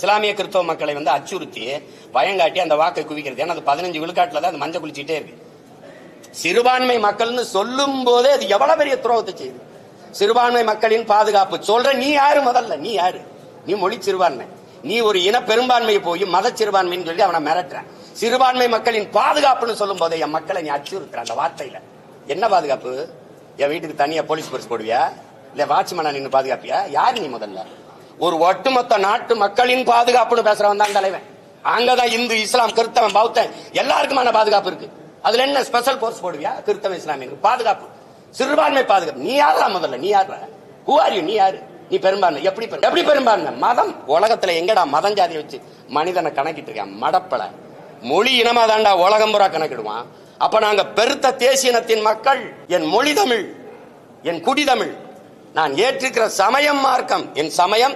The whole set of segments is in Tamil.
இஸ்லாமிய கிறிஸ்தவ மக்களை அச்சுறுத்தி பயங்காட்டி அந்த வாக்கை குவிக்கிறது. ஏன்னா அது 15 விழுக்காட்டுல தான் அது மஞ்சள் குளிச்சுட்டே இருக்கு. சிறுபான்மை மக்கள்னு சொல்லும் போதே அது எவ்வளவு பெரிய துரோகத்தை செய்யுது. சிறுபான்மை மக்களின் பாதுகாப்பு சொல்ற நீ யாரு? முதல்ல நீ யாரு? நீ மொழி சிறுபான்மை, நீ ஒரு இன பெரும்பான்மையை போய் மத சிறுபான்மைன்னு சொல்லி அவனை மிரட்டுற. சிறுபான்மை மக்களின் பாதுகாப்புன்னு சொல்லும் போதே என் மக்களை நீ அச்சுறுத்துற. அந்த வார்த்தையில என்ன பாதுகாப்பு? என் வீட்டுக்கு தனியா போலீஸ் பரிசு போடுவியா? இல்ல வாட்ச்மேனா நின்று பாதுகாப்பியா? யாரு நீ? முதல்ல ஒரு ஒட்டுமொத்த நாட்டு மக்களின் பாதுகாப்புன்னு பேசுறவன் தான் தலைவன். அங்கதான் இந்து, இஸ்லாம், கிறிஸ்தவன், பௌத்தன் எல்லாருக்குமான பாதுகாப்பு இருக்கு. அதுல என்ன ஸ்பெஷல் போர்ஸ் போடுவியா? கிறிஸ்தவ இஸ்லாமிய பாதுகாப்பு, சிறுபான்மை பாதுகாப்பு. நீ யாரா? முதல்ல நீ யாரா? Who are you? நீ யாரு? நீ பெரும்பான்மை. எப்படி பெரும்பான்மை? மதம். உலகத்துல எங்கடா மதம் ஜாதி வச்சு மனிதனை கணக்கிட்டு இருக்கான்? மடப்பல மொழி இனமா தாண்டா உலகம் பூரா கணக்கிடுவான். அப்ப நாங்க பெருத்த தேசியனத்தின் மக்கள். என் மொழி தமிழ், என் குடி தமிழ், நான் ஏற்றிருக்கிற சமயம் மார்க்கம். என் சமயம்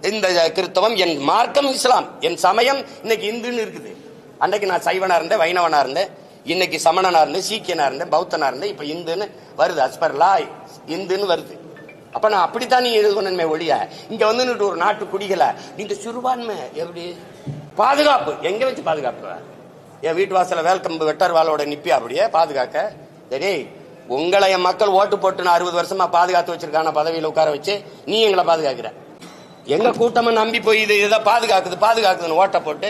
இந்த கிறிஸ்தவம், என் மார்க்கம் இஸ்லாம், என் சமயம் இன்னைக்கு இந்துன்னு இருக்குது. அன்னைக்கு நான் சைவனா இருந்தேன், வைணவனா இருந்தேன், இன்னைக்கு சமணனா இருந்தேன், சீக்கியனா இருந்தேன், பௌத்தனா இருந்தேன், இப்ப இந்துன்னு வருது. அஸ்பர்லா இந்துன்னு வருது. அப்ப நான் அப்படித்தான் நீ எழுதணுமே ஒழிய இங்க ஒரு நாட்டு குடிகளை நீங்க சிறுபான்மை எப்படி பாதுகாப்பு? எங்க வச்சு பாதுகாப்பு? என் வீட்டு வாசல வேல்கம்பு வெட்டர் வாளோட நிப்பி அப்படியே பாதுகாக்க? சரி, உங்களை என் மக்கள் ஓட்டு போட்டு 60 வருஷமா பாதுகாத்து வச்சிருக்கான பதவியில உட்கார வச்சு நீ எங்களை பாதுகாக்கிற. எங்க கூட்டமா நம்பி போய் இதை பாதுகாக்குதுன்னு ஓட்ட போட்டு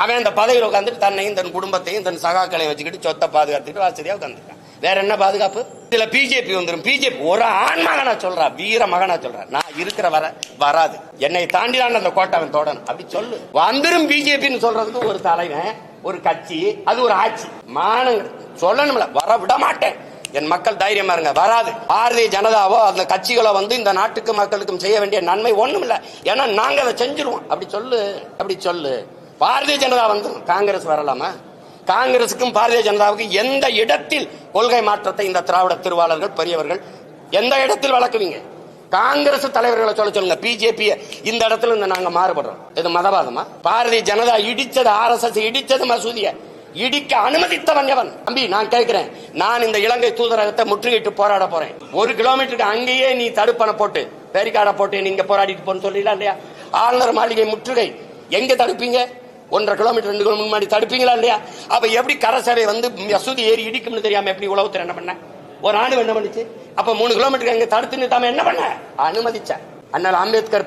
அவன் அந்த பதவியில் உட்காந்துட்டு தன்னையும் தன் குடும்பத்தையும் தன் சகாக்களையும் வச்சுக்கிட்டு சொத்தை பாதுகாத்துக்கிட்டு வசதியா உட்காந்துருக்கான். வேற என்ன பாதுகாப்பு? இதுல பிஜேபி வந்துடும். பிஜேபி ஒரு ஆண் மகனா சொல்றா, வீர மகனா சொல்றா. நான் இருக்கிற வராது, என்னை தாண்டிதான் அந்த கோட்டாவன் தொடரும் அப்படி சொல்லு. வந்துரும் பிஜேபின்னு சொல்றதுக்கு ஒரு தலைவன், ஒரு கட்சி, அது ஒரு ஆட்சி. மானங்க சொல்லணும்ல, வர விட மாட்டேன். என் மக்கள் தைரியமா இருங்க, வராது. பாரதிய ஜனதாவோ அந்த கட்சிகளோ இந்த நாட்டுக்கு மக்களுக்கும் செய்ய வேண்டிய நன்மை ஒண்ணும் இல்ல. ஏன்னா நாங்க அதை செஞ்சிருவோம். அப்படி சொல்லு. பாரதிய ஜனதா காங்கிரஸ் வரலாமா? காங்கிரசுக்கும் பாரதிய ஜனதாவுக்கும் எந்த இடத்தில் கொள்கை மாற்றத்தை இந்த திராவிட திருவாளர்கள் பெரியவர்கள் எந்த இடத்தில் வளர்க்குவீங்க? காங்கிரஸ் தலைவர்களை சொல்லுங்க. பிஜேபி இந்த இடத்துல நாங்க மாறுபடுறோம். இது மதவாதமா? பாரதிய ஜனதா இடிச்சது, RSS இடிச்சது மசூதியை இடிக்க அனுமதித்தவன் எவன்? தம்பி நான் கேட்கிறேன். நான் இந்த இலங்கை தூதரகத்தை முற்றுகையிட்டு போராட போறேன். 1 கிலோமீட்டருக்கு அங்கேயே நீ தடுப்பணை போட்டு பேரிக்காடை போட்டு நீங்க போராடிட்டு போன்னு சொல்லலாம் இல்லையா? ஆளுநர் மாளிகை முற்றுகை எங்க தடுப்பீங்க? 1.5 கிலோமீட்டர் 2 கிலோமீட்டர் முன்னாடி தடுப்பீங்களா இல்லையா? அப்ப எப்படி கரசேவை மசூதி ஏறி இடிக்கும்னு தெரியாம எப்படி உளவுத்துறை என்ன பண்ண? ஒரு ஆண்டு என்ன பண்ணுச்சு? அப்ப 3 கிலோமீட்டருக்கு அங்க தடுத்து நிறுத்தாம என்ன பண்ண? அனுமதிச்ச. அண்ணல் அம்பேத்கர்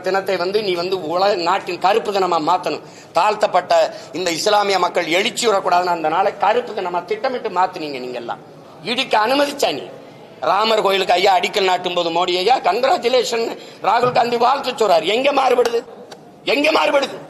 தினத்தை நீ உலக நாட்டின் கருப்பு தினமா மாத்தணும். தாழ்த்தப்பட்ட இந்த இஸ்லாமிய மக்கள் எழுச்சி வரக்கூடாதுன்னு அந்த நாளை கருப்பு தினமா திட்டமிட்டு மாத்தினீங்க. நீங்க எல்லாம் இடிக்க அனுமதிச்சா. நீ ராமர் கோயிலுக்கு ஐயா அடிக்கல் நாட்டும் போது மோடி ஐயா கங்கராச்சுலேஷன் ராகுல் காந்தி வாழ்த்து சொல்றாரு. எங்க மாறுபடுது?